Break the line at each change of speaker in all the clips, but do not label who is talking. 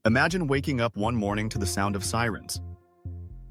Imagine waking up one morning to the sound of sirens.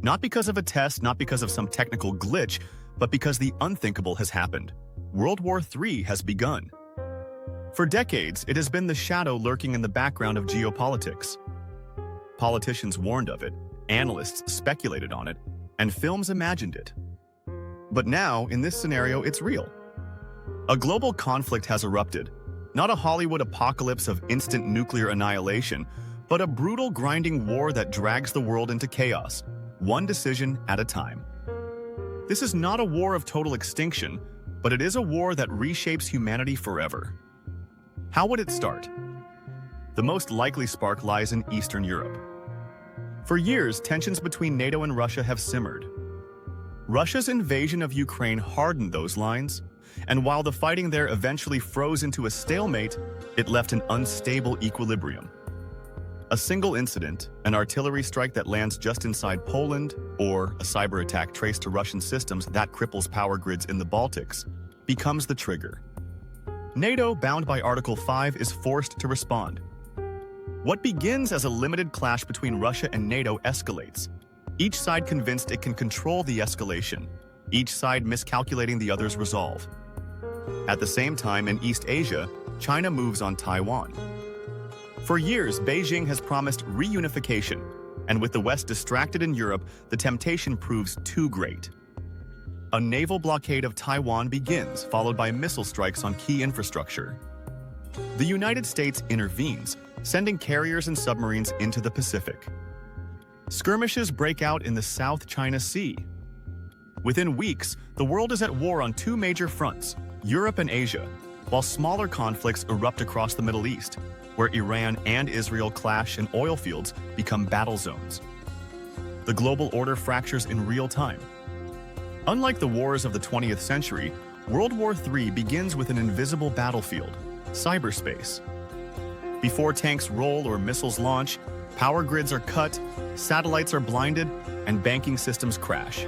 Not because of a test, not because of some technical glitch, but because the unthinkable has happened. World War III has begun. For decades, it has been the shadow lurking in the background of geopolitics. Politicians warned of it, analysts speculated on it, and films imagined it. But now, in this scenario, it's real. A global conflict has erupted, not a Hollywood apocalypse of instant nuclear annihilation, but a brutal, grinding war that drags the world into chaos, one decision at a time. This is not a war of total extinction, but it is a war that reshapes humanity forever. How would it start? The most likely spark lies in Eastern Europe. For years, tensions between NATO and Russia have simmered. Russia's invasion of Ukraine hardened those lines, and while the fighting there eventually froze into a stalemate, it left an unstable equilibrium. A single incident, an artillery strike that lands just inside Poland, or a cyber attack traced to Russian systems that cripples power grids in the Baltics, becomes the trigger. NATO, bound by Article 5, is forced to respond. What begins as a limited clash between Russia and NATO escalates, each side convinced it can control the escalation, each side miscalculating the other's resolve. At the same time, in East Asia, China moves on Taiwan. For years, Beijing has promised reunification, and with the West distracted in Europe, the temptation proves too great. A naval blockade of Taiwan begins, followed by missile strikes on key infrastructure. The United States intervenes, sending carriers and submarines into the Pacific. Skirmishes break out in the South China Sea. Within weeks, the world is at war on two major fronts, Europe and Asia, while smaller conflicts erupt across the Middle East, where Iran and Israel clash and oil fields become battle zones. The global order fractures in real time. Unlike the wars of the 20th century, World War III begins with an invisible battlefield, cyberspace. Before tanks roll or missiles launch, power grids are cut, satellites are blinded, and banking systems crash.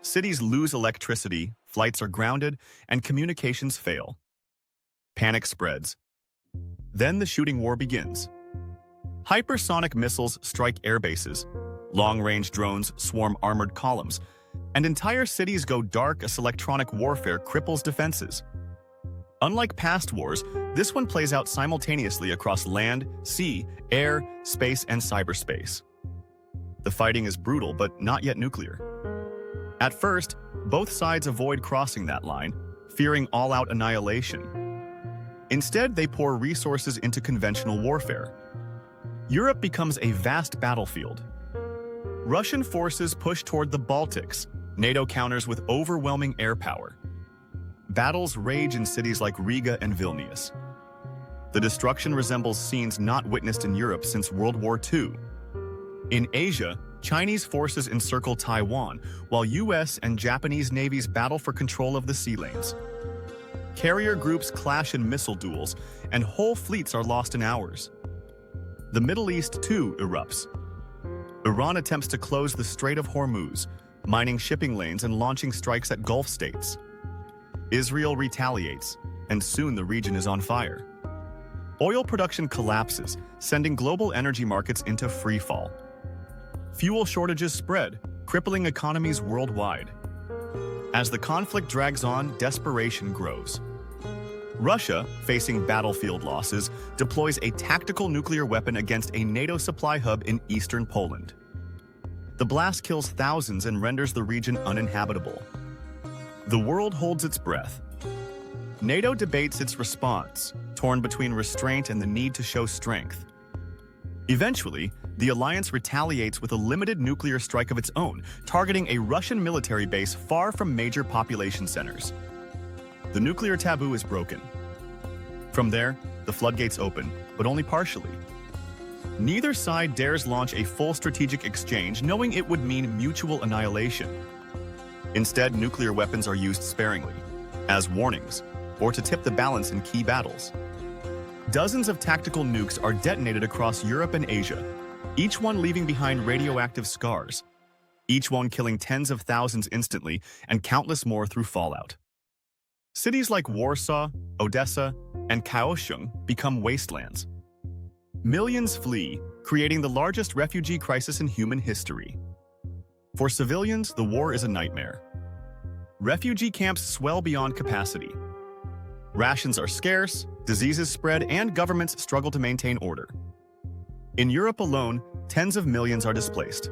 Cities lose electricity, flights are grounded, and communications fail. Panic spreads. Then the shooting war begins. Hypersonic missiles strike air bases, long-range drones swarm armored columns, and entire cities go dark as electronic warfare cripples defenses. Unlike past wars, this one plays out simultaneously across land, sea, air, space, and cyberspace. The fighting is brutal, but not yet nuclear. At first, both sides avoid crossing that line, fearing all-out annihilation. Instead, they pour resources into conventional warfare. Europe becomes a vast battlefield. Russian forces push toward the Baltics, NATO counters with overwhelming air power. Battles rage in cities like Riga and Vilnius. The destruction resembles scenes not witnessed in Europe since World War II. In Asia, Chinese forces encircle Taiwan, while US and Japanese navies battle for control of the sea lanes. Carrier groups clash in missile duels, and whole fleets are lost in hours. The Middle East, too, erupts. Iran attempts to close the Strait of Hormuz, mining shipping lanes and launching strikes at Gulf states. Israel retaliates, and soon the region is on fire. Oil production collapses, sending global energy markets into freefall. Fuel shortages spread, crippling economies worldwide. As the conflict drags on, desperation grows. Russia, facing battlefield losses, deploys a tactical nuclear weapon against a NATO supply hub in eastern Poland. The blast kills thousands and renders the region uninhabitable. The world holds its breath. NATO debates its response, torn between restraint and the need to show strength. Eventually, the alliance retaliates with a limited nuclear strike of its own, targeting a Russian military base far from major population centers. The nuclear taboo is broken. From there, the floodgates open, but only partially. Neither side dares launch a full strategic exchange, knowing it would mean mutual annihilation. Instead, nuclear weapons are used sparingly, as warnings, or to tip the balance in key battles. Dozens of tactical nukes are detonated across Europe and Asia, each one leaving behind radioactive scars, each one killing tens of thousands instantly and countless more through fallout. Cities like Warsaw, Odessa, and Kaohsiung become wastelands. Millions flee, creating the largest refugee crisis in human history. For civilians, the war is a nightmare. Refugee camps swell beyond capacity. Rations are scarce, diseases spread, and governments struggle to maintain order. In Europe alone, tens of millions are displaced.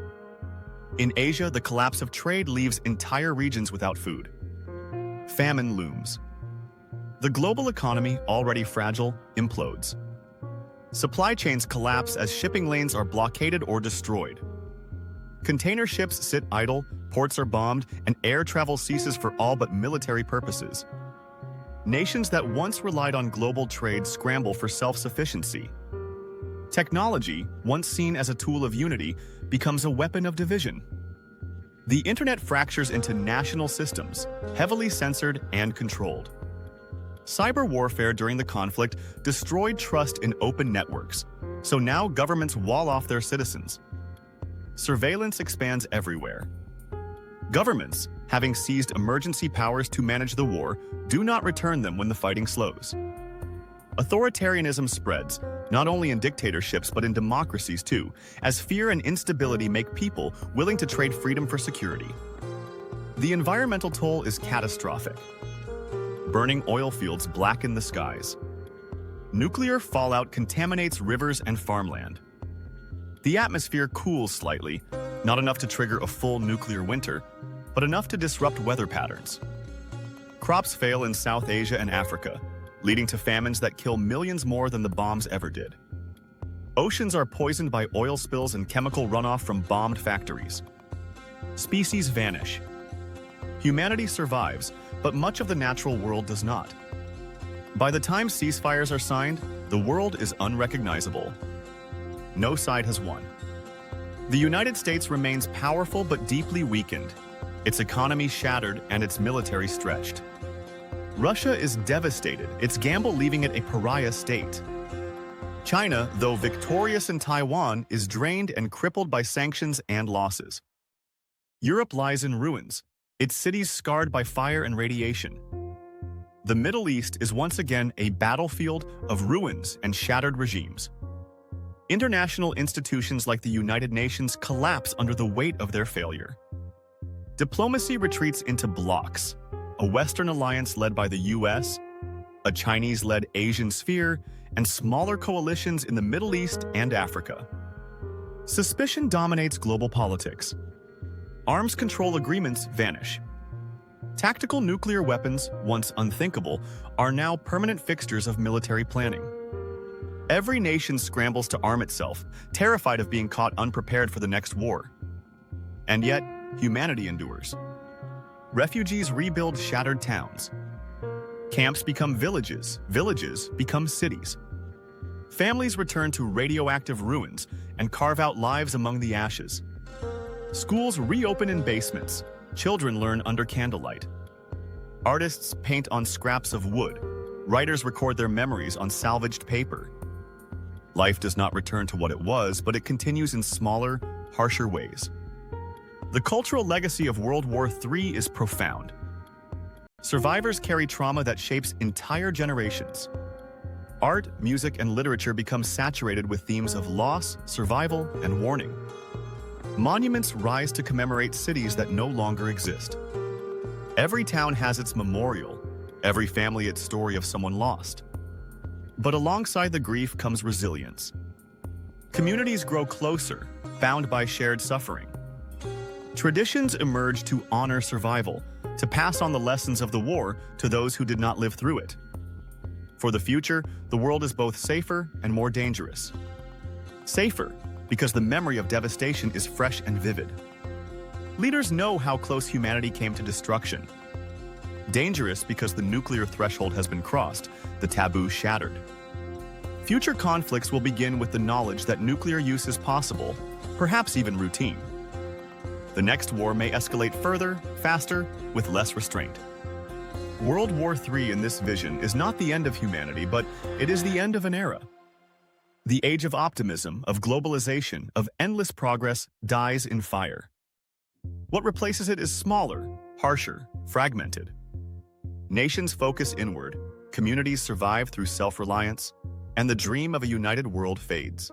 In Asia, the collapse of trade leaves entire regions without food. Famine looms. The global economy, already fragile, implodes. Supply chains collapse as shipping lanes are blockaded or destroyed. Container ships sit idle, ports are bombed, and air travel ceases for all but military purposes. Nations that once relied on global trade scramble for self-sufficiency. Technology, once seen as a tool of unity, becomes a weapon of division. The internet fractures into national systems, heavily censored and controlled. Cyber warfare during the conflict destroyed trust in open networks, so now governments wall off their citizens. Surveillance expands everywhere. Governments, having seized emergency powers to manage the war, do not return them when the fighting slows. Authoritarianism spreads, not only in dictatorships but in democracies too, as fear and instability make people willing to trade freedom for security. The environmental toll is catastrophic. Burning oil fields blacken the skies. Nuclear fallout contaminates rivers and farmland. The atmosphere cools slightly, not enough to trigger a full nuclear winter, but enough to disrupt weather patterns. Crops fail in South Asia and Africa, leading to famines that kill millions more than the bombs ever did. Oceans are poisoned by oil spills and chemical runoff from bombed factories. Species vanish. Humanity survives, but much of the natural world does not. By the time ceasefires are signed, the world is unrecognizable. No side has won. The United States remains powerful but deeply weakened, its economy shattered and its military stretched. Russia is devastated, its gamble leaving it a pariah state. China, though victorious in Taiwan, is drained and crippled by sanctions and losses. Europe lies in ruins, its cities scarred by fire and radiation. The Middle East is once again a battlefield of ruins and shattered regimes. International institutions like the United Nations collapse under the weight of their failure. Diplomacy retreats into blocks, a Western alliance led by the US, a Chinese-led Asian sphere, and smaller coalitions in the Middle East and Africa. Suspicion dominates global politics. Arms control agreements vanish. Tactical nuclear weapons, once unthinkable, are now permanent fixtures of military planning. Every nation scrambles to arm itself, terrified of being caught unprepared for the next war. And yet, humanity endures. Refugees rebuild shattered towns. Camps become villages, villages become cities. Families return to radioactive ruins and carve out lives among the ashes. Schools reopen in basements, children learn under candlelight. Artists paint on scraps of wood, writers record their memories on salvaged paper. Life does not return to what it was, but it continues in smaller, harsher ways. The cultural legacy of World War III is profound. Survivors carry trauma that shapes entire generations. Art, music, and literature become saturated with themes of loss, survival, and warning. Monuments rise to commemorate cities that no longer exist. Every town has its memorial, every family its story of someone lost. But alongside the grief comes resilience. Communities grow closer, bound by shared suffering. Traditions emerge to honor survival, to pass on the lessons of the war to those who did not live through it. For the future, the world is both safer and more dangerous. Safer, because the memory of devastation is fresh and vivid. Leaders know how close humanity came to destruction. Dangerous because the nuclear threshold has been crossed, the taboo shattered. Future conflicts will begin with the knowledge that nuclear use is possible, perhaps even routine. The next war may escalate further, faster, with less restraint. World War III in this vision is not the end of humanity, but it is the end of an era. The age of optimism, of globalization, of endless progress dies in fire. What replaces it is smaller, harsher, fragmented. Nations focus inward, communities survive through self-reliance, and the dream of a united world fades.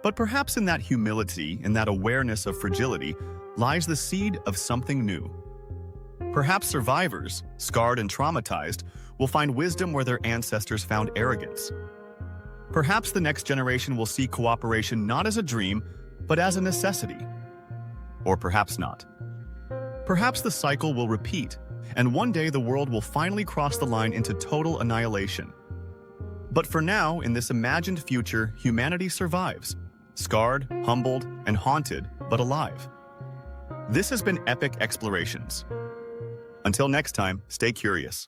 But perhaps in that humility, in that awareness of fragility, lies the seed of something new. Perhaps survivors, scarred and traumatized, will find wisdom where their ancestors found arrogance. Perhaps the next generation will see cooperation not as a dream, but as a necessity. Or perhaps not. Perhaps the cycle will repeat, and one day the world will finally cross the line into total annihilation. But for now, in this imagined future, humanity survives, scarred, humbled, and haunted, but alive. This has been Epic Explorations. Until next time, stay curious.